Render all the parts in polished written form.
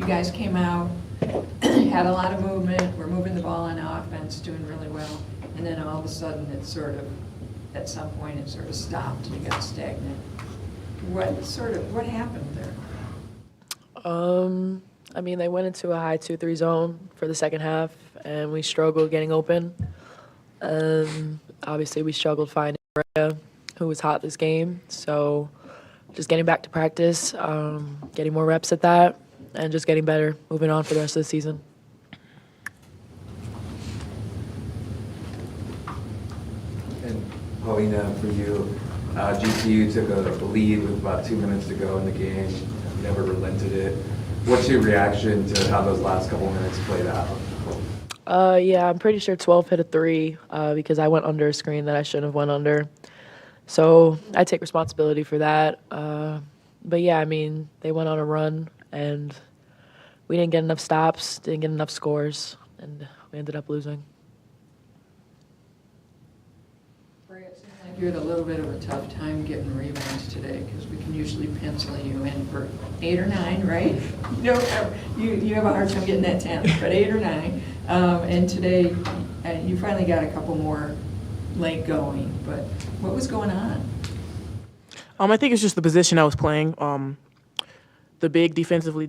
you guys came out, had a lot of movement, were moving the ball on offense, doing really well, and then all of a sudden it sort of, at some point it sort of stopped and you got stagnant. What happened there? I mean, they went into a high 2-3 zone for the second half, and we struggled getting open. Obviously, we struggled finding Rhea, who was hot this game. So just getting back to practice, getting more reps at that, and just getting better, moving on for the rest of the season. And Paulina, for you, GCU took a lead with about 2 minutes to go in the game. You never relented it. What's your reaction to how those last couple minutes played out? Yeah, I'm pretty sure 12 hit a 3 because I went under a screen that I shouldn't have went under. So I take responsibility for that. But yeah, I mean, they went on a run and we didn't get enough stops, didn't get enough scores, and we ended up losing. Brea, it seems like you had a little bit of a tough time getting rebounds today because we can usually pencil you in for 8 or 9, right? You have a hard time getting that 10, but 8 or 9. And today you finally got a couple more late going, but what was going on? I think it's just the position I was playing. The big defensively,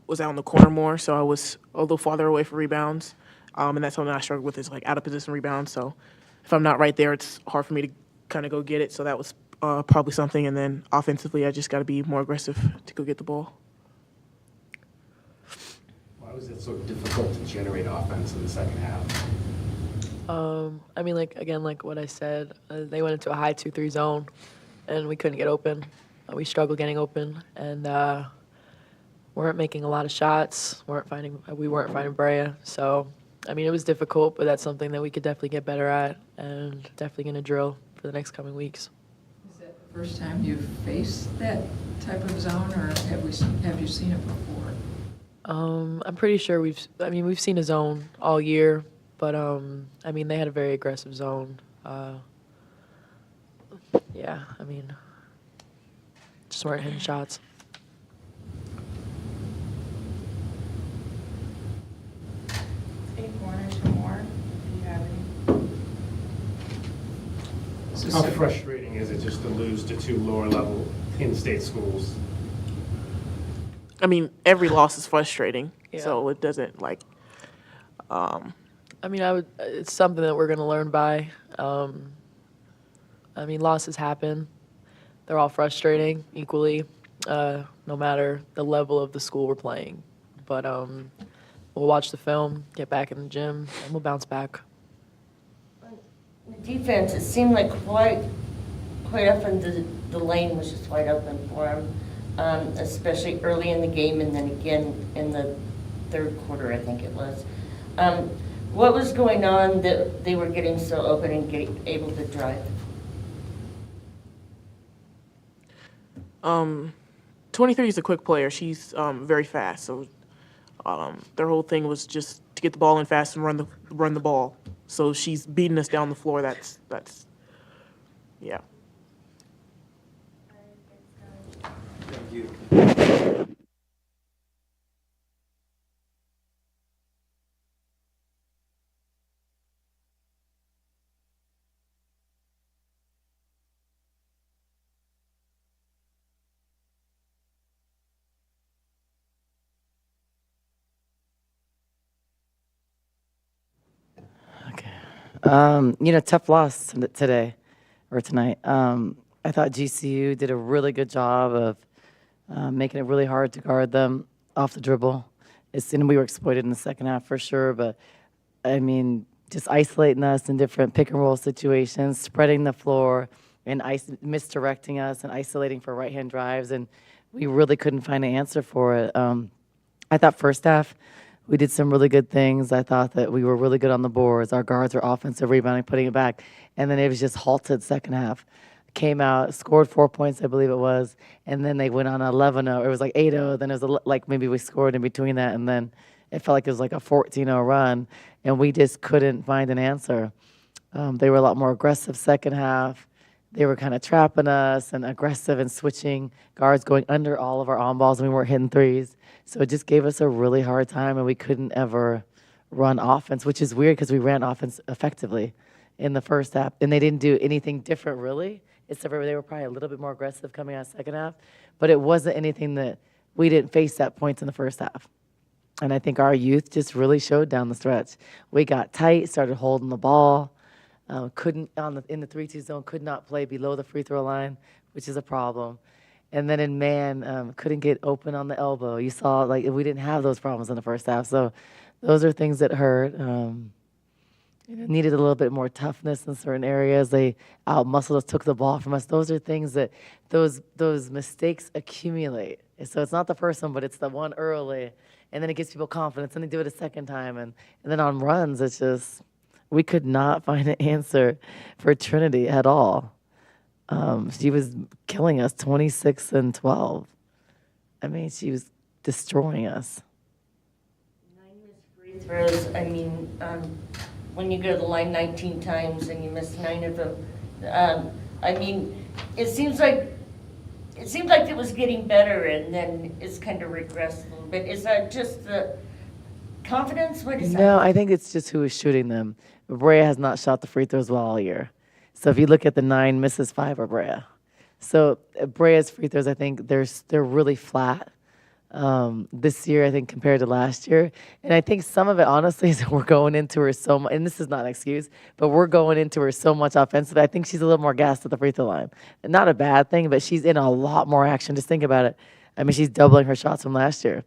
was out in the corner more, so I was a little farther away for rebounds. And that's something I struggle with is like out of position rebounds. So if I'm not right there, it's hard for me to kind of go get it. So that was probably something. And then offensively, I just got to be more aggressive to go get the ball. Why was it so difficult to generate offense in the second half? I mean, like what I said, they went into a high 2-3 zone, and we couldn't get open. We struggled getting open, and weren't making a lot of shots. We weren't finding Brea. So, I mean, it was difficult, but that's something that we could definitely get better at, and definitely going to drill for the next coming weeks. Is that the first time you've faced that type of zone, or have you seen it before? I'm pretty sure we've seen a zone all year, but I mean, they had a very aggressive zone. Yeah, I mean, just weren't hitting shots. Any corners for more? Do you have any? How frustrating is it just to lose to 2 lower-level in-state schools? I mean, every loss is frustrating, Yeah. so it doesn't like. I mean, it's something that we're going to learn by. I mean, losses happen. They're all frustrating equally, no matter the level of the school we're playing. But we'll watch the film, get back in the gym, and we'll bounce back. The defense, it seemed like quite often the lane was just wide open for them, especially early in the game and then again in the third quarter, I think it was. What was going on that they were getting so open and able to drive? 23 is a quick player. She's very fast, so their whole thing was just to get the ball in fast and run the ball. So she's beating us down the floor. That's yeah. Thank you. Tough loss today or tonight. I thought GCU did a really good job of making it really hard to guard them off the dribble. And we were exploited in the second half for sure, but I mean, just isolating us in different pick and roll situations, spreading the floor, and misdirecting us and isolating for right-hand drives, and we really couldn't find an answer for it. I thought first half, we did some really good things. I thought that we were really good on the boards. Our guards were offensive rebounding, putting it back. And then it was just halted second half. Came out, scored 4 points, I believe it was. And then they went on 11-0. It was like 8-0. Then it was like maybe we scored in between that. And then it felt like it was like a 14-0 run. And we just couldn't find an answer. They were a lot more aggressive second half. they were kind of trapping us and aggressive and switching guards going under all of our on balls, and we weren't hitting threes. So it just gave us a really hard time, and we couldn't ever run offense, which is weird because we ran offense effectively in the first half, and they didn't do anything different really, except for they were probably a little bit more aggressive coming out second half, but it wasn't anything that we didn't face at points in the first half. And I think our youth just really showed down the stretch. We got tight, started holding the ball, couldn't in the 3-2 zone, could not play below the free throw line, which is a problem. And then in man, couldn't get open on the elbow. You saw, like, we didn't have those problems in the first half. So those are things that hurt. Needed a little bit more toughness in certain areas. They out-muscled us, took the ball from us. Those are things that those mistakes accumulate. So it's not the first one, but it's the one early. And then it gives people confidence, and they do it a second time. And then on runs, it's just, we could not find an answer for Trinity at all. She was killing us 26-12. I mean, she was destroying us. 9 missed free throws. I mean, when you go to the line 19 times and you miss 9 of them, I mean, it seems like it was getting better, and then it's kind of regressed a little bit. Is that just the confidence? What is that? No, I think it's just who is shooting them. Brea has not shot the free throws well all year. So if you look at the 9 misses, 5 are Brea. So Brea's free throws, I think they're really flat this year, I think, compared to last year. And I think some of it, honestly, is that we're going into her so much, and this is not an excuse, but we're going into her so much offensively. I think she's a little more gassed at the free throw line. Not a bad thing, but she's in a lot more action. Just think about it. I mean, she's doubling her shots from last year.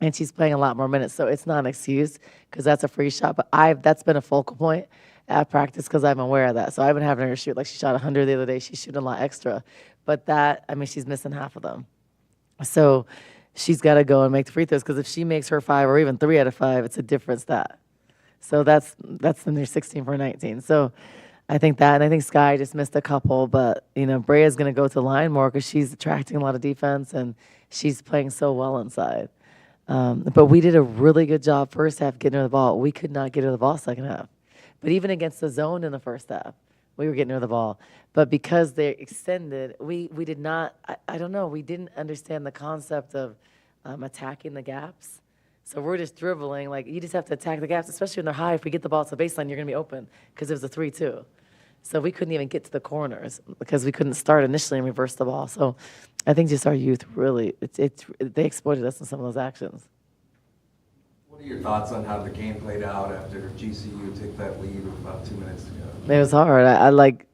And she's playing a lot more minutes, so it's not an excuse because that's a free shot. But that's been a focal point at practice because I'm aware of that. So I've been having her shoot, like she shot 100 the other day. She's shooting a lot extra. But I mean, she's missing half of them. So she's got to go and make the free throws because if she makes her 5 or even 3 out of 5, it's a different stat. So that's in their 16 for 19. So I think that, and I think Sky just missed a couple. But, Brea's going to go to the line more because she's attracting a lot of defense and she's playing so well inside. But we did a really good job first half getting her the ball. We could not get her the ball second half. But even against the zone in the first half, we were getting her the ball. But because they extended, we did not, I don't know, we didn't understand the concept of attacking the gaps. So we're just dribbling. Like, you just have to attack the gaps, especially when they're high. If we get the ball to the baseline, you're going to be open because it was a 3-2. So we couldn't even get to the corners because we couldn't start initially and reverse the ball. So I think just our youth really, they exploited us in some of those actions. What are your thoughts on how the game played out after GCU took that lead with about 2 minutes to go? It was hard.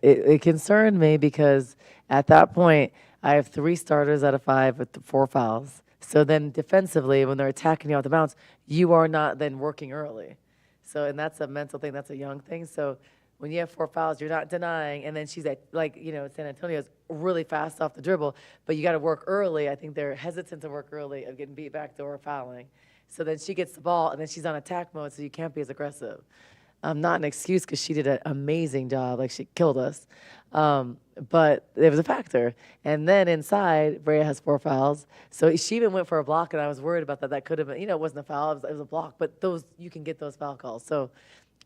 It concerned me because at that point, I have 3 starters out of 5 with 4 fouls. So then defensively, when they're attacking you off the bounce, you are not then working early. So, and that's a mental thing, that's a young thing. So when you have 4 fouls, you're not denying, and then she's at, San Antonio's really fast off the dribble, but you got to work early. I think they're hesitant to work early of getting beat back door or fouling. So then she gets the ball, and then she's on attack mode, so you can't be as aggressive. Not an excuse because she did an amazing job. Like, she killed us. But it was a factor. And then inside, Brea has 4 fouls. So she even went for a block, and I was worried about that. That could have been, it wasn't a foul. It was a block. But you can get those foul calls. So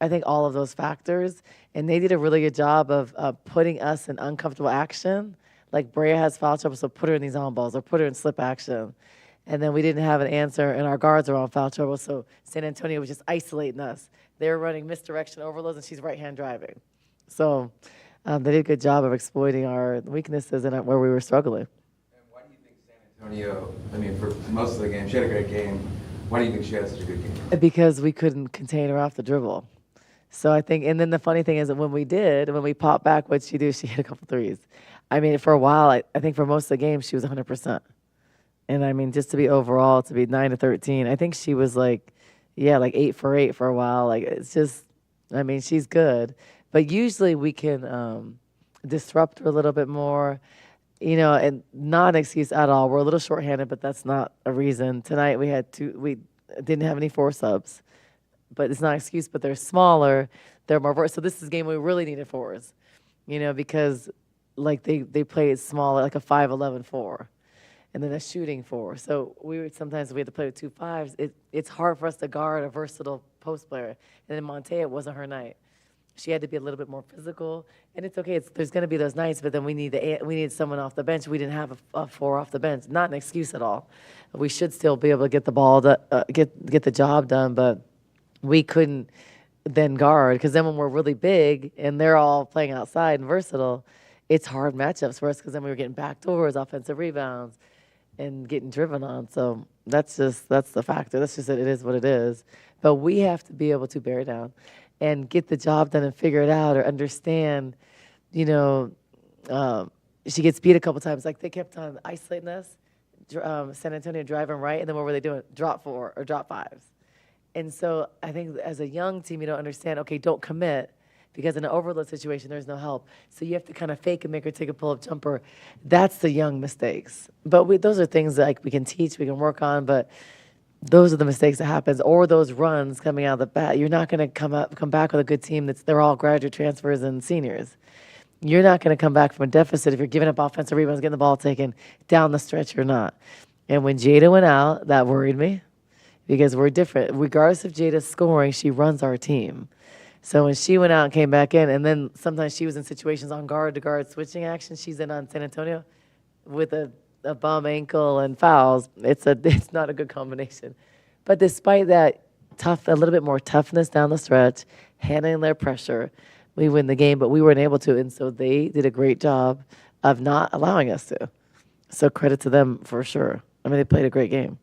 I think all of those factors. And they did a really good job of putting us in uncomfortable action. Like, Brea has foul trouble, so put her in these on balls or put her in slip action. And then we didn't have an answer, and our guards are on foul trouble, so San Antonio was just isolating us. They were running misdirection overloads, and she's right-hand driving. So they did a good job of exploiting our weaknesses and where we were struggling. And why do you think San Antonio, for most of the game, she had a great game. Why do you think she had such a good game? Because we couldn't contain her off the dribble. So I think, and then the funny thing is that when we popped back, what'd she do? She hit a couple threes. For a while, I think for most of the game, she was 100%. And just to be 9-13, I think she was 8 for 8 for a while. It's just, she's good. But usually we can disrupt her a little bit more, and not an excuse at all. We're a little shorthanded, but that's not a reason. Tonight we didn't have any 4 subs, but it's not an excuse, but they're smaller, they're more, so this is a game we really needed 4s, because they play it smaller, like a 5'11" 4. And then a shooting 4. So sometimes we had to play with 2 5s. It's hard for us to guard a versatile post player. And then Montea, it wasn't her night. She had to be a little bit more physical, and it's okay. There's going to be those nights, but then we need someone off the bench. We didn't have a four off the bench. Not an excuse at all. We should still be able to get the ball, get the job done, but we couldn't then guard, because then when we're really big and they're all playing outside and versatile, it's hard matchups for us, because then we were getting backdoors, offensive rebounds, and getting driven on. So that's the factor. That's just it. It is what it is. But we have to be able to bear down and get the job done and figure it out, or understand, she gets beat a couple times. Like, they kept on isolating us, San Antonio driving right, and then what were they doing? Drop four or drop fives. And so I think as a young team, you don't understand, okay, don't commit, because in an overload situation, there's no help. So you have to kind of fake a make or take a pull-up jumper. That's the young mistakes. But those are things that, like, we can teach, we can work on, but those are the mistakes that happens, or those runs coming out of the bat. You're not going to come back with a good team they're all graduate transfers and seniors. You're not going to come back from a deficit if you're giving up offensive rebounds, getting the ball taken down the stretch or not. And when Jada went out, that worried me, because we're different. Regardless of Jada's scoring, she runs our team. So when she went out and came back in, and then sometimes she was in situations on guard-to-guard switching action. She's in on San Antonio with a bum ankle and fouls. It's not a good combination. But despite that, a little bit more toughness down the stretch, handling their pressure, we win the game, but we weren't able to. And so they did a great job of not allowing us to. So credit to them for sure. I mean, they played a great game.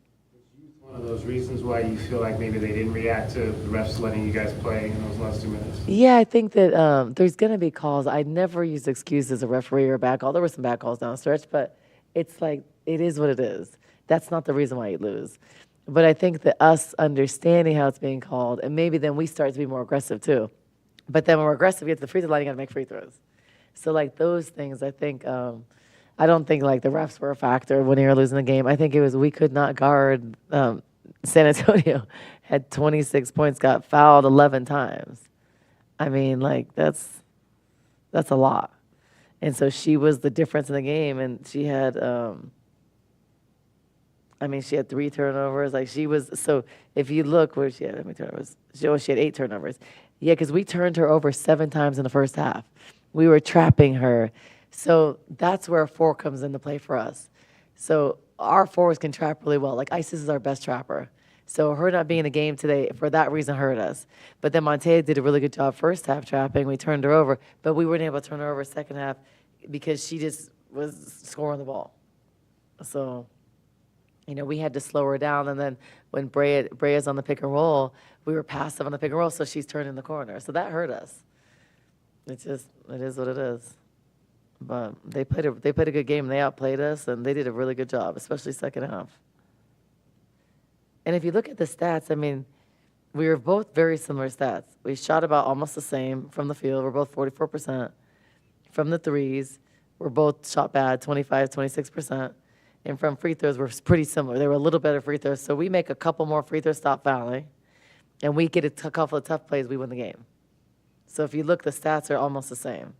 One of those reasons why you feel like maybe they didn't react to the refs letting you guys play in those last 2 minutes? Yeah, I think that there's going to be calls. I never use excuses as a referee or a bad call. There were some bad calls down the stretch, but it's like, it is what it is. That's not the reason why you lose. But I think that us understanding how it's being called, and maybe then we start to be more aggressive too. But then when we're aggressive, you get to the free throw line, you got to make free throws. So, like, those things, I think, I don't think, like, the refs were a factor when you were losing the game. I think it was we could not guard. San Antonio had 26 points, got fouled 11 times. I mean, like, that's a lot. And so she was the difference in the game, and she had, she had 3 turnovers. Like, she was, so if you look where she had, how many turnovers? She had 8 turnovers. Yeah, because we turned her over 7 times in the first half. We were trapping her. So that's where a 4 comes into play for us. So our forwards can trap really well. Like, Isis is our best trapper. So her not being in the game today, for that reason, hurt us. But then Montea did a really good job first half trapping. We turned her over, but we weren't able to turn her over second half because she just was scoring the ball. So, we had to slow her down. And then when Brea's on the pick and roll, we were passive on the pick and roll, so she's turning the corner. So that hurt us. It is what it is. But they played a good game. They outplayed us, and they did a really good job, especially second half. And if you look at the stats, we were both very similar stats. We shot about almost the same from the field. We're both 44%. From the threes, we're both shot bad, 25, 26%. And from free throws, we're pretty similar. They were a little better free throws. So we make a couple more free throws, stop fouling, and we get a couple of tough plays, we win the game. So if you look, the stats are almost the same.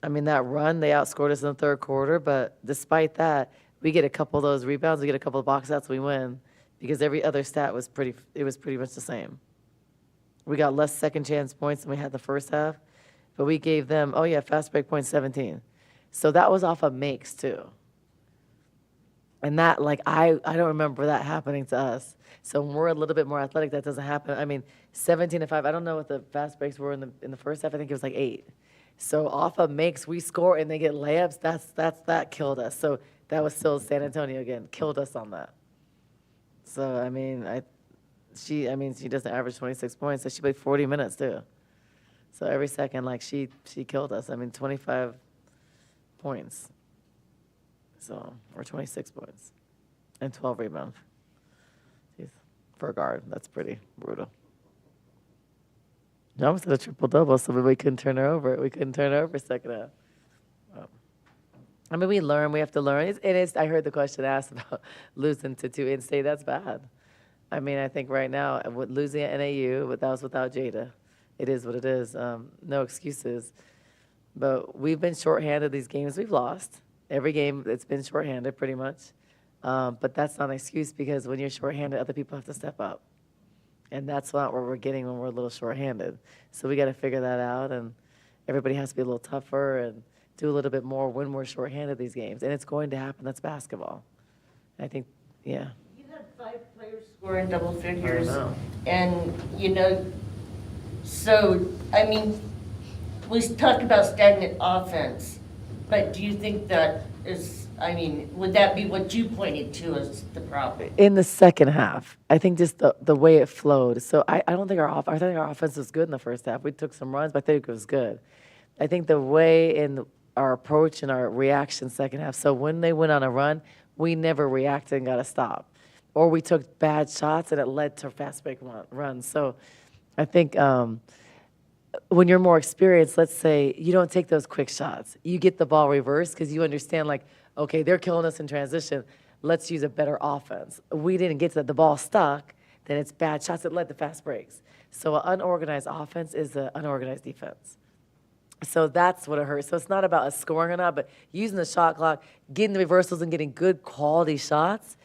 That run, they outscored us in the third quarter, but despite that, we get a couple of those rebounds, we get a couple of box outs, we win, because every other stat was pretty much the same. We got less second chance points than we had the first half, but we gave them, fast break points 17. So that was off of makes too. And that, I don't remember that happening to us. So when we're a little bit more athletic, that doesn't happen. 17-5, I don't know what the fast breaks were in the first half. I think it was 8. So off of makes, we score and they get layups. That killed us. So that was still San Antonio again, killed us on that. So she doesn't average 26 points. So she played 40 minutes too. So every second, she killed us. 25 points. So or 26 points and 12 rebounds. Jeez. For a guard, that's pretty brutal. I almost had a triple-double, so we couldn't turn her over. We couldn't turn her over second half. We learn. We have to learn. I heard the question asked about losing to 2 in-state. That's bad. I think right now, with losing at NAU, but that was without Jada. It is what it is. No excuses. But we've been shorthanded these games we've lost. Every game, it's been shorthanded pretty much. But that's not an excuse, because when you're shorthanded, other people have to step up. And that's not what we're getting when we're a little shorthanded. So we got to figure that out, and everybody has to be a little tougher and do a little bit more when we're shorthanded these games. And it's going to happen. That's basketball. I think, yeah. You had 5 players score in double figures. know. And, so, I mean, we talked about stagnant offense, but do you think that is, would that be what you pointed to as the problem? In the second half, I think just the way it flowed. So I don't think I think our offense was good in the first half. We took some runs, but I think it was good. I think the way in our approach and our reaction second half. So when they went on a run, we never reacted and got a stop, or we took bad shots and it led to fast break runs. So I think when you're more experienced, let's say you don't take those quick shots. You get the ball reversed because you understand, like, okay, they're killing us in transition. Let's use a better offense. We didn't get to that. The ball stuck, then it's bad shots that led to fast breaks. So an unorganized offense is an unorganized defense. So that's what it hurts. So it's not about us scoring or not, but using the shot clock, getting the reversals and getting good quality shots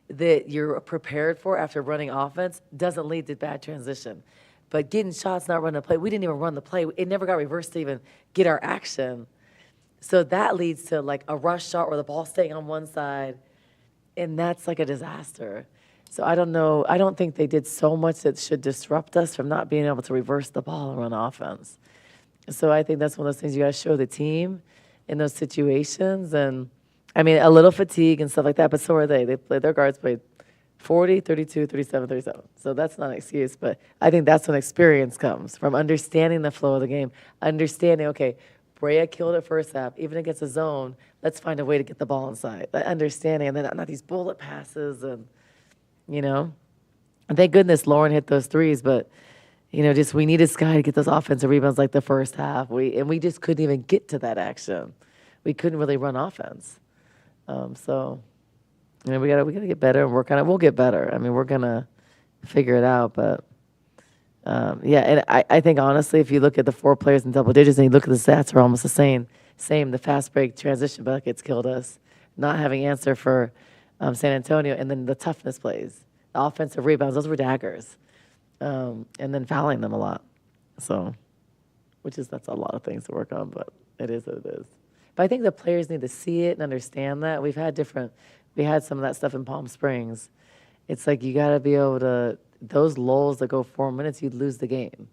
that you're prepared for after running offense doesn't lead to bad transition. But getting shots, not running a play, we didn't even run the play. It never got reversed to even get our action. So that leads to like a rush shot or the ball staying on one side, and that's like a disaster. So I don't know. I don't think they did so much that should disrupt us from not being able to reverse the ball and run offense. So I think that's one of those things you got to show the team in those situations. And I mean, a little fatigue and stuff like that, but so are they. Their guards played 40, 32, 37, 37. So that's not an excuse, but I think that's when experience comes, from understanding the flow of the game, understanding, okay, Brea killed it first half, even against a zone, let's find a way to get the ball inside. That understanding, and then not these bullet passes, and, and thank goodness Lauren hit those threes, but, just we needed Sky to get those offensive rebounds like the first half. We just couldn't even get to that action. We couldn't really run offense. So we gotta get better and work on it. We'll get better. I mean, we're gonna figure it out, but and I think honestly, if you look at the 4 players in double digits and you look at the stats, are almost the same. The fast break transition buckets killed us. Not having answer for San Antonio, and then the toughness plays, the offensive rebounds, those were daggers, and then fouling them a lot. So, that's a lot of things to work on, but it is what it is. But I think the players need to see it and understand that. We had some of that stuff in Palm Springs. It's like you got to be able to, those lulls that go 4 minutes, you'd lose the game.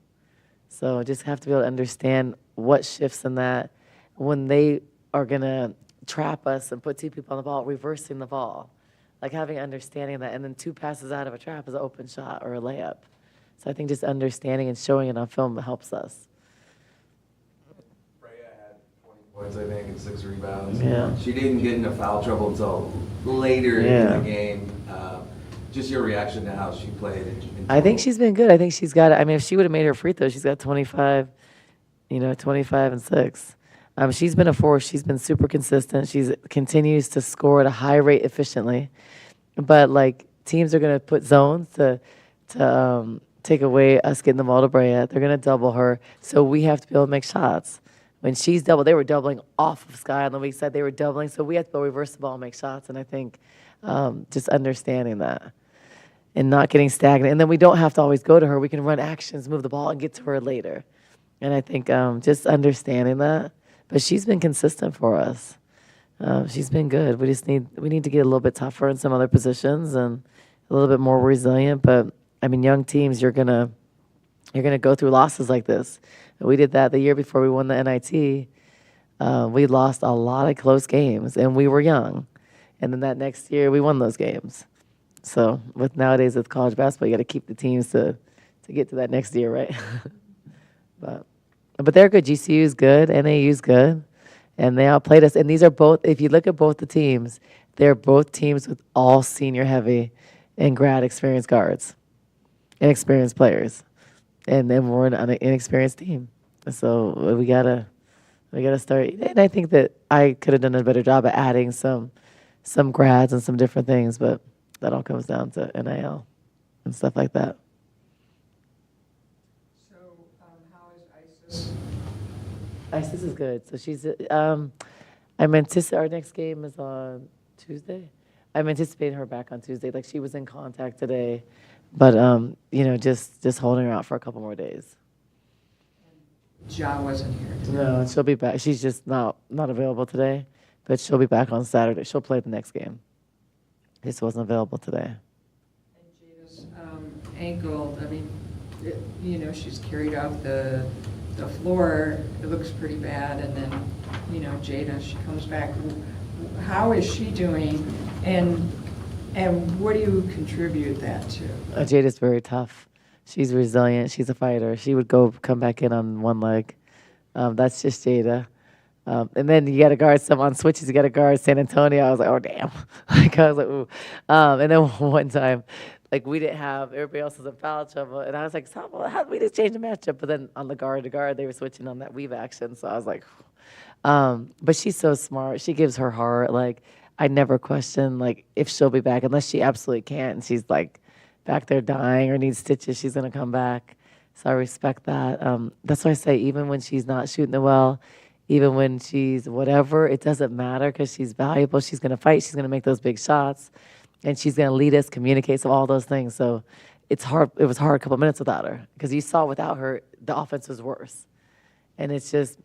So just have to be able to understand what shifts in that when they are going to trap us and put 2 people on the ball, reversing the ball. Like having understanding of that, and then 2 passes out of a trap is an open shot or a layup. So I think just understanding and showing it on film helps us. Brea had 20 points, I think, and 6 rebounds. Yeah. She didn't get into foul trouble until later in the game. Just your reaction to how she played. I think she's been good. I think she's got, if she would have made her free throw, she's got 25, 25 and 6. She's been a force. She's been super consistent. She continues to score at a high rate efficiently. But, teams are going to put zones to take away us getting the ball to Brea. They're going to double her. So we have to be able to make shots. When she's doubled, they were doubling off of Sky on the weak side. They were doubling. So we have to go reverse the ball and make shots. And I think just understanding that and not getting stagnant. And then we don't have to always go to her. We can run actions, move the ball, and get to her later. And I think just understanding that. But she's been consistent for us. She's been good. We need to get a little bit tougher in some other positions and a little bit more resilient. But young teams, you're gonna go through losses like this. We did that the year before we won the NIT. We lost a lot of close games, and we were young. And then that next year, we won those games. So nowadays with college basketball, you got to keep the teams to get to that next year, right? But they're good. GCU is good. NAU is good. And they outplayed us. And these are both, if you look at both the teams, they're both teams with all senior heavy and grad experienced guards and experienced players. And then we're an inexperienced team. So we gotta start. And I think that I could have done a better job at adding some grads and some different things, but that all comes down to NIL and stuff like that. So how is ISIS? ISIS is good. So she's, I'm anticipating, our next game is on Tuesday. I'm anticipating her back on Tuesday. She was in contact today But just holding her out for a couple more days. Ja wasn't here today. No, she'll be back. She's just not available today, but she'll be back on Saturday. She'll play the next game. Just wasn't available today. And Jada's ankle, I mean, she's carried off the floor. It looks pretty bad. And then, Jada, she comes back. How is she doing? And what do you contribute that to? Jada's very tough. She's resilient. She's a fighter. She would come back in on one leg. That's just Jada. And then you got to guard some on switches. You got to guard San Antonio. I was like, oh damn! I was like, ooh. And then one time, we didn't have everybody else was in foul trouble, and I was like, how did we just change the matchup? But then on the guard to guard, they were switching on that weave action. So I was like, but she's so smart. She gives her heart. I never question if she'll be back unless she absolutely can't, and she's back there dying or needs stitches. She's gonna come back. So I respect that. That's why I say even when she's not shooting it well, even when she's whatever, it doesn't matter because she's valuable. She's going to fight. She's going to make those big shots. And she's going to lead us, communicate, so all those things. So it's hard. It was hard a couple minutes without her because you saw without her, the offense was worse. And it's just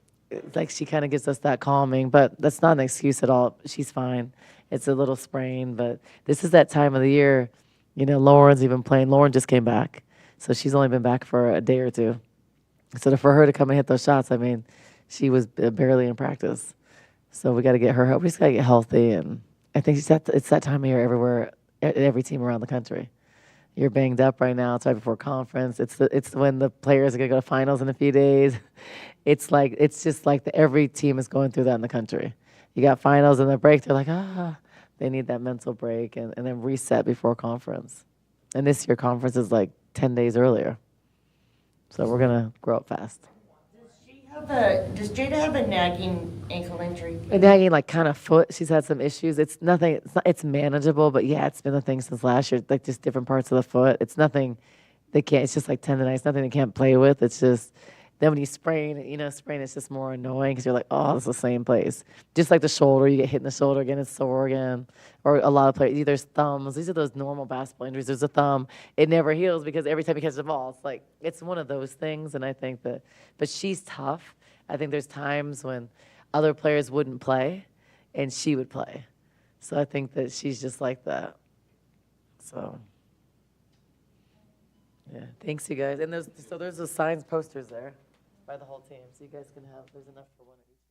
she kind of gives us that calming. But that's not an excuse at all. She's fine. It's a little sprain. But this is that time of the year. Lauren's even playing. Lauren just came back. So she's only been back for a day or two. So for her to come and hit those shots, I mean, she was barely in practice. So we got to get her help. We just got to get healthy. And I think it's that time of year everywhere, every team around the country. You're banged up right now. It's right before conference. It's when the players are going to go to finals in a few days. It's just every team is going through that in the country. You got finals and the break. They're like, they need that mental break and then reset before conference. And this year conference is 10 days earlier. So we're going to grow up fast. Does Jada have a nagging ankle injury? A nagging kind of foot. She's had some issues. It's nothing. It's manageable, but yeah, it's been a thing since last year. Just different parts of the foot. It's nothing. They can't. It's just tendonitis. Nothing they can't play with. It's just then when you sprain, it's just more annoying because you're like, oh, it's the same place. Just like the shoulder, you get hit in the shoulder again, it's sore again. Or a lot of players, there's thumbs. These are those normal basketball injuries. There's a thumb. It never heals because every time you catch the ball, it's one of those things. And I think but she's tough. I think there's times when other players wouldn't play, and she would play. So I think that she's just like that. So, yeah. Thanks, you guys. And there's those signs posters there by the whole team, so you guys can have. There's enough for one of each.